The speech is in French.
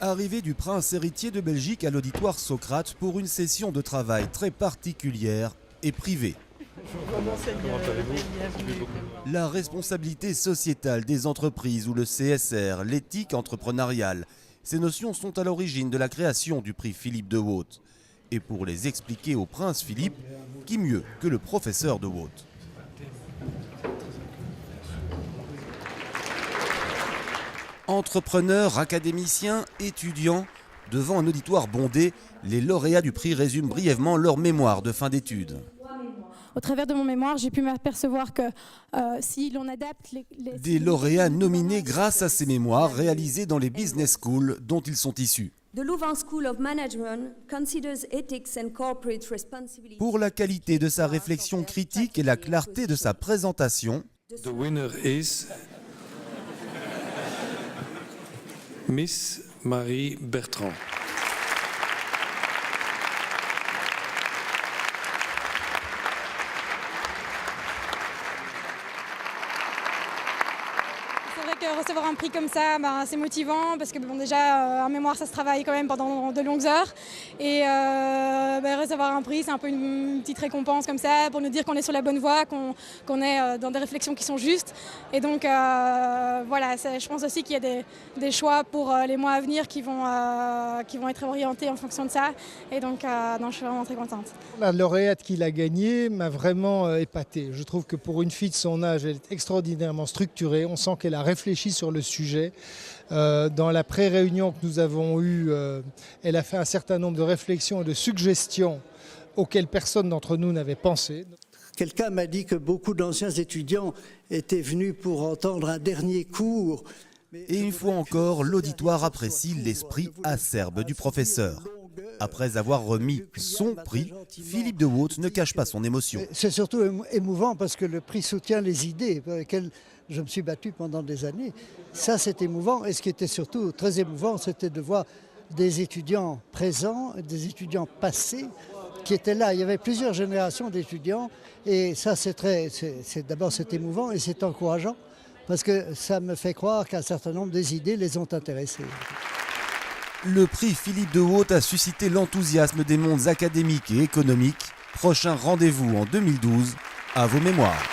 Arrivée du prince héritier de Belgique à l'auditoire Socrate pour une session de travail très particulière et privée. La responsabilité sociétale des entreprises ou le CSR, l'éthique entrepreneuriale, ces notions sont à l'origine de la création du prix Philippe de Waut. Et pour les expliquer au prince Philippe, qui mieux que le professeur de Waut? Entrepreneurs, académiciens, étudiants, devant un auditoire bondé, les lauréats du prix résument brièvement leur mémoire de fin d'études. Au travers de mon mémoire, j'ai pu m'apercevoir que si l'on adapte Des lauréats nominés grâce à ces mémoires réalisés dans les business schools dont ils sont issus. The Louvain School of Management considers ethics and corporate responsibility. Pour la qualité de sa réflexion critique et la clarté de sa présentation, The winner is Miss Marie Bertrand. C'est vrai que recevoir un prix comme ça, c'est motivant parce que bon, déjà, un mémoire, ça se travaille quand même pendant de longues heures. Et recevoir un prix, c'est un peu une petite récompense comme ça pour nous dire qu'on est sur la bonne voie, qu'on est dans des réflexions qui sont justes. Et donc, voilà, je pense aussi qu'il y a des choix pour les mois à venir qui vont être orientés en fonction de ça. Et donc, je suis vraiment très contente. La lauréate qu'il a gagnée m'a vraiment épatée. Je trouve que pour une fille de son âge, elle est extraordinairement structurée. On sent qu'elle a réfléchi sur le sujet. Dans la pré-réunion que nous avons eue, elle a fait un certain nombre de réflexions et de suggestions auxquelles personne d'entre nous n'avait pensé. Quelqu'un m'a dit que beaucoup d'anciens étudiants étaient venus pour entendre un dernier cours. et une fois encore, l'auditoire apprécie l'esprit acerbe du professeur. Après avoir remis son prix, Philippe de Waut ne cache pas son émotion. C'est surtout émouvant parce que le prix soutient les idées pour lesquelles je me suis battu pendant des années. Ça, c'est émouvant. Et ce qui était surtout très émouvant, c'était de voir des étudiants présents, des étudiants passés qui étaient là. Il y avait plusieurs générations d'étudiants et ça, d'abord, c'est émouvant et c'est encourageant parce que ça me fait croire qu'un certain nombre des idées les ont intéressés. Le prix Philippe de Waut a suscité l'enthousiasme des mondes académiques et économiques. Prochain rendez-vous en 2012 à vos mémoires.